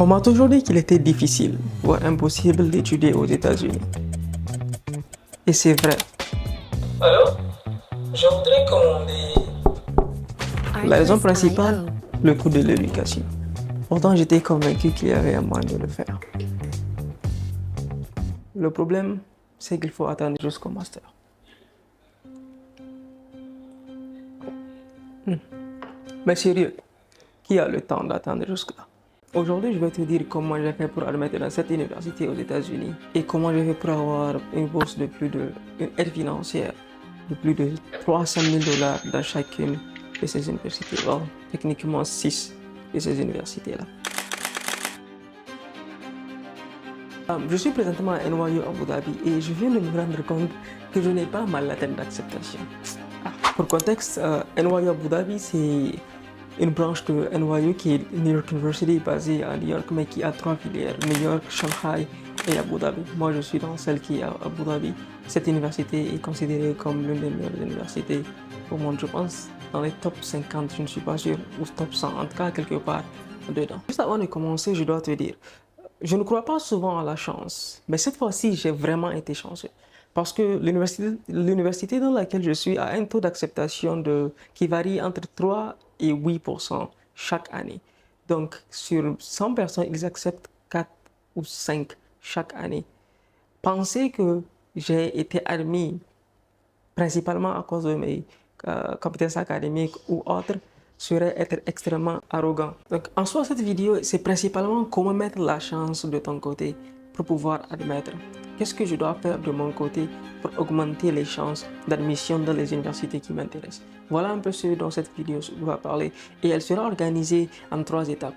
On m'a toujours dit qu'il était difficile, voire impossible d'étudier aux États-Unis. Et c'est vrai. Alors, je voudrais commander. La raison principale, le coût de l'éducation. Pourtant, j'étais convaincu qu'il y avait un moyen de le faire. Le problème, c'est qu'il faut attendre jusqu'au master. Mais sérieux, qui a le temps d'attendre jusque-là? Aujourd'hui, je vais te dire comment j'ai fait pour admettre dans cette université aux États-Unis et comment j'ai fait pour avoir une bourse de une aide financière de plus de 300 000 dollars dans chacune de ces universités. Bon, techniquement 6 de ces universités-là. Je suis présentement à NYU Abu Dhabi et je viens de me rendre compte que je n'ai pas mal la tête d'acceptation. Pour contexte, NYU Abu Dhabi, c'est une branche de NYU qui est New York University basée à New York mais qui a 3 filières, New York, Shanghai et Abu Dhabi. Moi je suis dans celle qui est à Abu Dhabi. Cette université est considérée comme l'une des meilleures universités au monde, je pense. Dans les top 50, je ne suis pas sûr, ou top 100, en tout cas quelque part dedans. Juste avant de commencer, je dois te dire, je ne crois pas souvent à la chance, mais cette fois-ci j'ai vraiment été chanceux. Parce que l'université dans laquelle je suis a un taux d'acceptation qui varie entre 3 et 8% chaque année. Donc, sur 100 personnes, ils acceptent 4 ou 5 chaque année. Penser que j'ai été admis principalement à cause de mes compétences académiques ou autres serait être extrêmement arrogant. Donc, en soi, cette vidéo, c'est principalement comment mettre la chance de ton côté pour pouvoir admettre. Qu'est-ce que je dois faire de mon côté pour augmenter les chances d'admission dans les universités qui m'intéressent? Voilà un peu ce dont cette vidéo va parler et elle sera organisée en 3 étapes.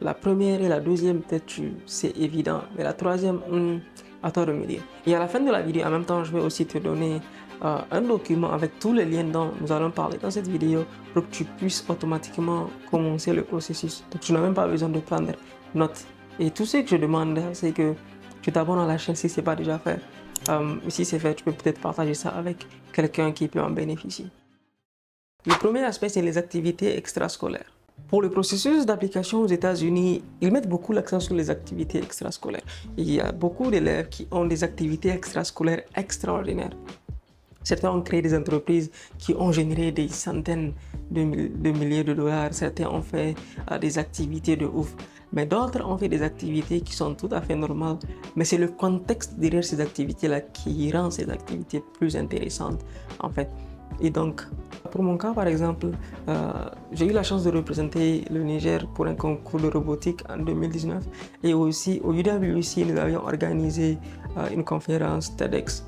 La première et la deuxième, peut-être c'est évident, mais la troisième, à toi de me dire. Et à la fin de la vidéo, en même temps, je vais aussi te donner un document avec tous les liens dont nous allons parler dans cette vidéo pour que tu puisses automatiquement commencer le processus. Donc, tu n'as même pas besoin de prendre note. Et tout ce que je demande, c'est que tu t'abonnes à la chaîne si ce n'est pas déjà fait. Si c'est fait, tu peux peut-être partager ça avec quelqu'un qui peut en bénéficier. Le premier aspect, c'est les activités extrascolaires. Pour le processus d'application aux États-Unis, ils mettent beaucoup l'accent sur les activités extrascolaires. Il y a beaucoup d'élèves qui ont des activités extrascolaires extraordinaires. Certains ont créé des entreprises qui ont généré des centaines de milliers de dollars. Certains ont fait des activités de ouf. Mais d'autres ont fait des activités qui sont tout à fait normales. Mais c'est le contexte derrière ces activités-là qui rend ces activités plus intéressantes, en fait. Et donc, pour mon cas, par exemple, j'ai eu la chance de représenter le Niger pour un concours de robotique en 2019. Et aussi, au UWC, nous avions organisé une conférence TEDx.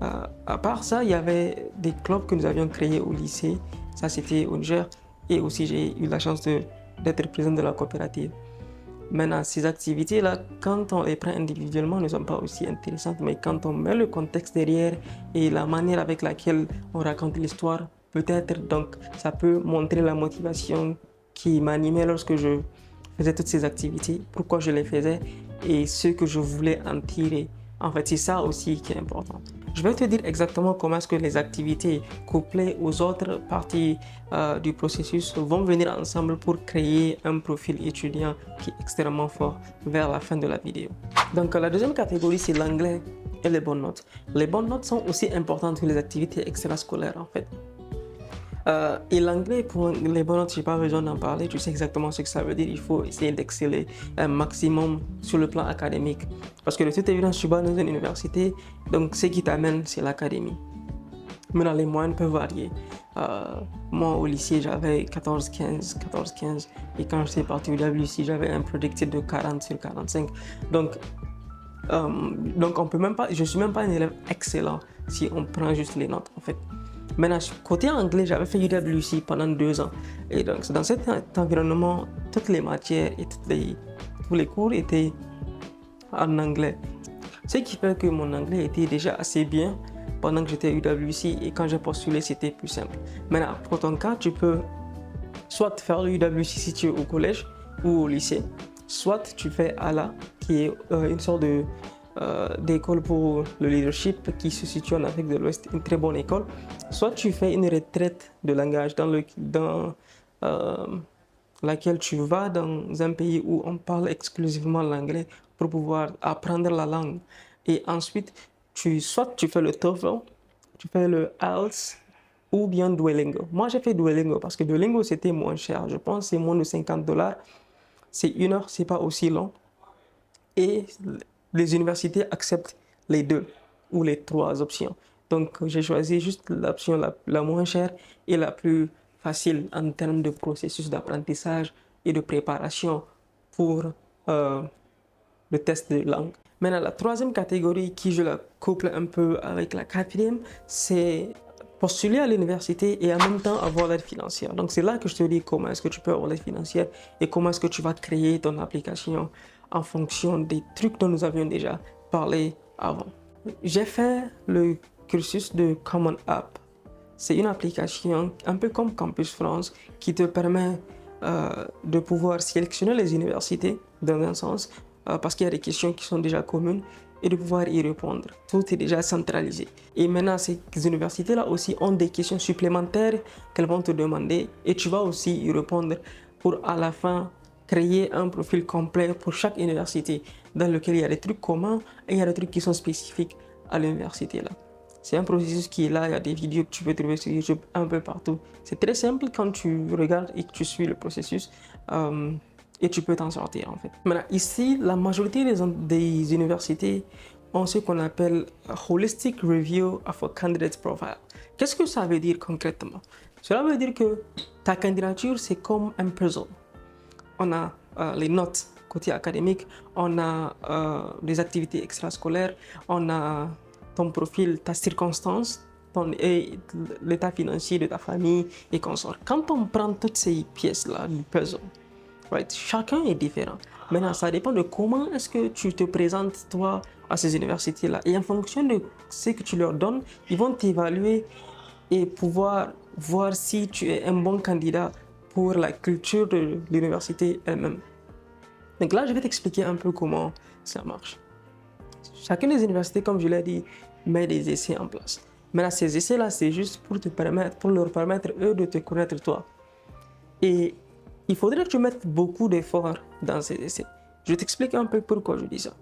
À part ça, il y avait des clubs que nous avions créés au lycée. Ça, c'était au Niger. Et aussi, j'ai eu la chance d'être président de la coopérative. Maintenant, ces activités-là, quand on les prend individuellement, ne sont pas aussi intéressantes. Mais quand on met le contexte derrière et la manière avec laquelle on raconte l'histoire, peut-être, donc, ça peut montrer la motivation qui m'animait lorsque je faisais toutes ces activités, pourquoi je les faisais et ce que je voulais en tirer. En fait, c'est ça aussi qui est important. Je vais te dire exactement comment est-ce que les activités couplées aux autres parties du processus vont venir ensemble pour créer un profil étudiant qui est extrêmement fort vers la fin de la vidéo. Donc la deuxième catégorie, c'est l'anglais et les bonnes notes. Les bonnes notes sont aussi importantes que les activités extrascolaires en fait. Et l'anglais, pour les bonnes notes, je n'ai pas besoin d'en parler, tu sais exactement ce que ça veut dire. Il faut essayer d'exceller un maximum sur le plan académique. Parce que de toute évidence, tu vas dans une université, donc ce qui t'amène, c'est l'académie. Maintenant, les moyennes peuvent varier. Moi, au lycée, j'avais 14-15, 14-15. Et quand j'étais parti au WC, j'avais un predicted de 40 sur 45. Donc on peut même pas, je ne suis même pas un élève excellent si on prend juste les notes, en fait. Maintenant, côté anglais, j'avais fait UWC pendant 2 ans. Et donc, dans cet environnement, toutes les matières et tous les cours étaient en anglais. Ce qui fait que mon anglais était déjà assez bien pendant que j'étais à UWC et quand j'ai postulé, c'était plus simple. Maintenant, pour ton cas, tu peux soit faire le UWC si tu es au collège ou au lycée, soit tu fais ALA, qui est une sorte d'école pour le leadership qui se situe en Afrique de l'Ouest, une très bonne école. Soit tu fais une retraite de langage dans laquelle tu vas dans un pays où on parle exclusivement l'anglais pour pouvoir apprendre la langue. Et ensuite, soit tu fais le TOEFL, tu fais le IELTS ou bien Duolingo. Moi, j'ai fait Duolingo parce que Duolingo, c'était moins cher. Je pense que c'est moins de $50. C'est 1 heure, c'est pas aussi long. Et les universités acceptent les 2 ou les 3 options. Donc, j'ai choisi juste l'option la moins chère et la plus facile en termes de processus d'apprentissage et de préparation pour le test de langue. Maintenant, la troisième catégorie qui je la couple un peu avec la quatrième, c'est postuler à l'université et en même temps avoir l'aide financière. Donc, c'est là que je te dis comment est-ce que tu peux avoir l'aide financière et comment est-ce que tu vas créer ton application en fonction des trucs dont nous avions déjà parlé avant. J'ai fait le cursus de Common App. C'est une application un peu comme Campus France qui te permet de pouvoir sélectionner les universités dans un sens parce qu'il y a des questions qui sont déjà communes et de pouvoir y répondre. Tout est déjà centralisé. Et maintenant, ces universités-là aussi ont des questions supplémentaires qu'elles vont te demander et tu vas aussi y répondre pour à la fin créer un profil complet pour chaque université dans lequel il y a des trucs communs et il y a des trucs qui sont spécifiques à l'université là. C'est un processus qui est là, il y a des vidéos que tu peux trouver sur YouTube un peu partout. C'est très simple quand tu regardes et que tu suis le processus et tu peux t'en sortir en fait. Maintenant ici, la majorité des universités ont ce qu'on appelle Holistic Review of a Candidate Profile. Qu'est-ce que ça veut dire concrètement? Cela veut dire que ta candidature c'est comme un puzzle. On a les notes côté académique, on a des activités extrascolaires, on a ton profil, ta circonstance, l'état financier de ta famille et consorts. Quand on prend toutes ces pièces-là du puzzle, right, chacun est différent. Maintenant, ça dépend de comment est-ce que tu te présentes, toi, à ces universités-là. Et en fonction de ce que tu leur donnes, ils vont t'évaluer et pouvoir voir si tu es un bon candidat pour la culture de l'université elle-même. Donc là, je vais t'expliquer un peu comment ça marche. Chacune des universités, comme je l'ai dit, met des essais en place. Maintenant, ces essais-là, c'est juste pour leur permettre, eux, de te connaître toi. Et il faudrait que tu mettes beaucoup d'efforts dans ces essais. Je vais t'expliquer un peu pourquoi je dis ça.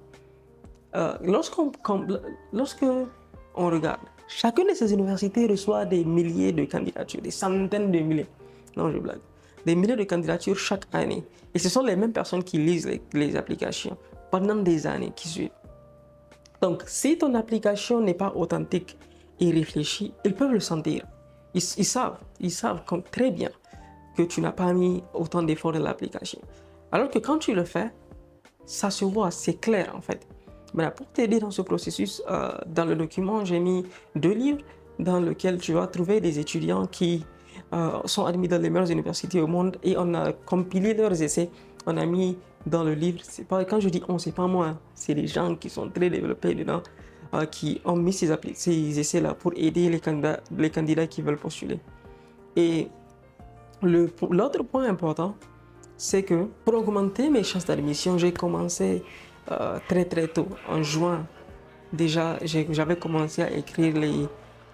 Lorsqu'on regarde, chacune de ces universités reçoit des milliers de candidatures, des centaines de milliers. Non, je blague. Des milliers de candidatures chaque année. Et ce sont les mêmes personnes qui lisent les applications pendant des années qui suivent. Donc, si ton application n'est pas authentique et réfléchie, ils peuvent le sentir. Ils savent très bien que tu n'as pas mis autant d'efforts dans l'application. Alors que quand tu le fais, ça se voit, c'est clair en fait. Maintenant, pour t'aider dans ce processus, dans le document, j'ai mis 2 livres dans lesquels tu vas trouver des étudiants qui sont admis dans les meilleures universités au monde et on a compilé leurs essais, on a mis dans le livre. Quand je dis on, c'est pas moi, c'est les gens qui sont très développés dedans qui ont mis ces essais-là pour aider les candidats qui veulent postuler. Et l'autre point important, c'est que pour augmenter mes chances d'admission, j'ai commencé très tôt. En juin, déjà, j'avais commencé à écrire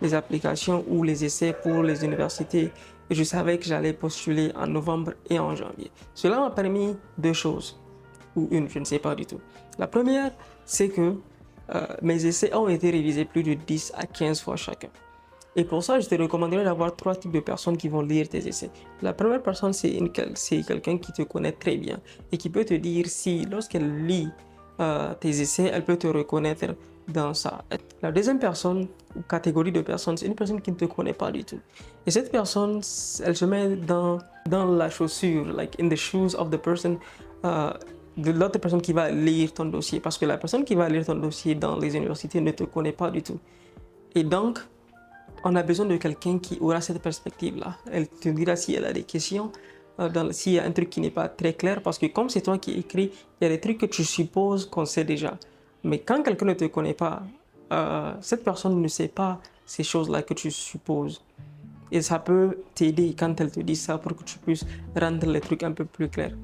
les applications ou les essais pour les universités et je savais que j'allais postuler en novembre et en janvier. Cela m'a permis 2 choses, ou une, je ne sais pas du tout. La première, c'est que mes essais ont été révisés plus de 10 à 15 fois chacun. Et pour ça, je te recommanderais d'avoir 3 types de personnes qui vont lire tes essais. La première personne, c'est quelqu'un qui te connaît très bien et qui peut te dire si, lorsqu'elle lit tes essais, elle peut te reconnaître dans ça. La deuxième personne, ou catégorie de personnes, c'est une personne qui ne te connaît pas du tout. Et cette personne, elle se met dans la chaussure, like in the shoes of the person, de l'autre personne qui va lire ton dossier. Parce que la personne qui va lire ton dossier dans les universités ne te connaît pas du tout. Et donc, on a besoin de quelqu'un qui aura cette perspective-là. Elle te dira si elle a des questions, s'il y a un truc qui n'est pas très clair, parce que comme c'est toi qui écris, il y a des trucs que tu supposes qu'on sait déjà. Mais quand quelqu'un ne te connaît pas, cette personne ne sait pas ces choses-là que tu supposes. Et ça peut t'aider quand elle te dit ça pour que tu puisses rendre les trucs un peu plus clairs.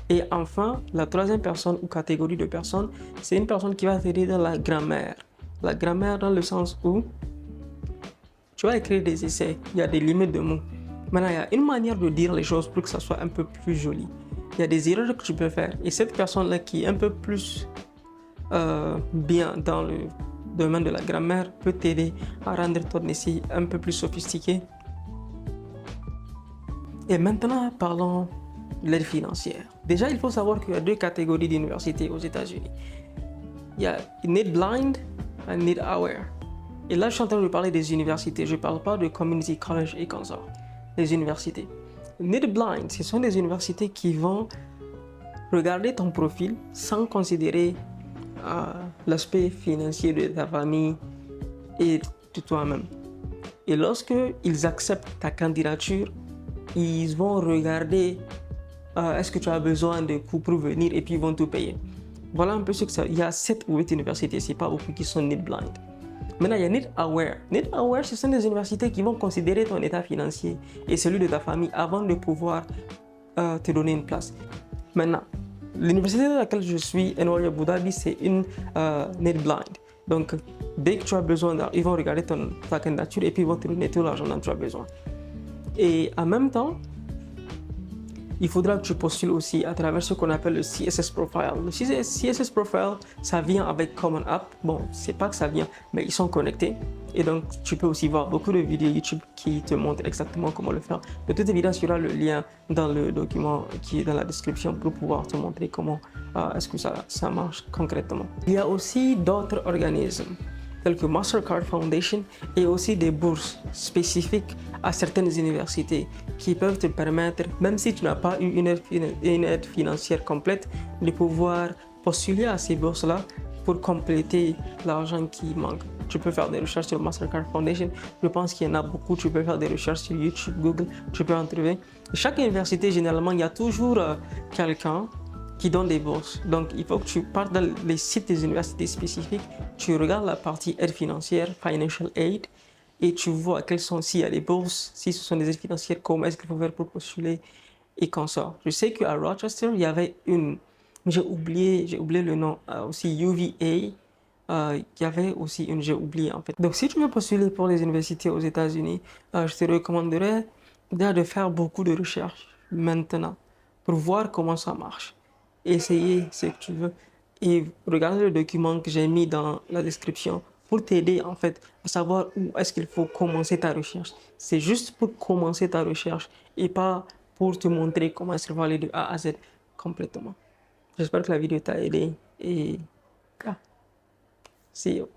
Et enfin, la troisième personne ou catégorie de personnes, c'est une personne qui va t'aider dans la grammaire. La grammaire dans le sens où tu vas écrire des essais, il y a des limites de mots. Maintenant, il y a une manière de dire les choses pour que ça soit un peu plus joli. Il y a des erreurs que tu peux faire. Et cette personne-là qui est un peu plus bien dans le domaine de la grammaire peut t'aider à rendre ton essai un peu plus sophistiqué. Et maintenant, parlons de l'aide financière. Déjà, il faut savoir qu'il y a deux catégories d'universités aux États-Unis. Il y a Need Blind et Need Aware. Et là, je suis en train de parler des universités. Je ne parle pas de community college et consorts. Les universités. Need Blind, ce sont des universités qui vont regarder ton profil sans considérer l'aspect financier de ta famille et de toi-même. Et lorsque ils acceptent ta candidature, ils vont regarder est-ce que tu as besoin de coûts pour venir et puis ils vont tout payer. Voilà un peu ce que ça. Il y a 7 ou 8 universités, c'est pas beaucoup qui sont Need Blind. Maintenant, il y a Need Aware. Need Aware, ce sont des universités qui vont considérer ton état financier et celui de ta famille avant de pouvoir te donner une place. Maintenant, l'université dans laquelle je suis, NYU Abu Dhabi, c'est une Need Blind. Donc, dès que tu as besoin, ils vont regarder ta candidature et puis ils vont te donner tout l'argent dont tu as besoin. Et en même temps, il faudra que tu postules aussi à travers ce qu'on appelle le CSS Profile. Le CSS Profile, ça vient avec Common App. Bon, c'est pas que ça vient, mais ils sont connectés. Et donc, tu peux aussi voir beaucoup de vidéos YouTube qui te montrent exactement comment le faire. De toute évidence, il y aura le lien dans le document qui est dans la description pour pouvoir te montrer comment est-ce que ça marche concrètement. Il y a aussi d'autres organismes tels que Mastercard Foundation et aussi des bourses spécifiques à certaines universités qui peuvent te permettre, même si tu n'as pas eu une aide financière complète, de pouvoir postuler à ces bourses-là pour compléter l'argent qui manque. Tu peux faire des recherches sur Mastercard Foundation. Je pense qu'il y en a beaucoup. Tu peux faire des recherches sur YouTube, Google. Tu peux en trouver. Chaque université, généralement, il y a toujours quelqu'un qui donne des bourses. Donc, il faut que tu partes dans les sites des universités spécifiques, tu regardes la partie aide financière, financial aid, et tu vois quelles sont, s'il y a des bourses, si ce sont des aides financières, comment est-ce qu'il faut faire pour postuler et consorts. Je sais qu'à Rochester, il y avait une, j'ai oublié le nom, aussi UVA, il y avait aussi une, j'ai oublié en fait. Donc, si tu veux postuler pour les universités aux États-Unis, je te recommanderais de faire beaucoup de recherches maintenant pour voir comment ça marche. Essayer ce que tu veux et regarder le document que j'ai mis dans la description pour t'aider en fait à savoir où est-ce qu'il faut commencer ta recherche. C'est juste pour commencer ta recherche et pas pour te montrer comment est-ce qu'il faut aller de A à Z complètement. J'espère que la vidéo t'a aidé et see you.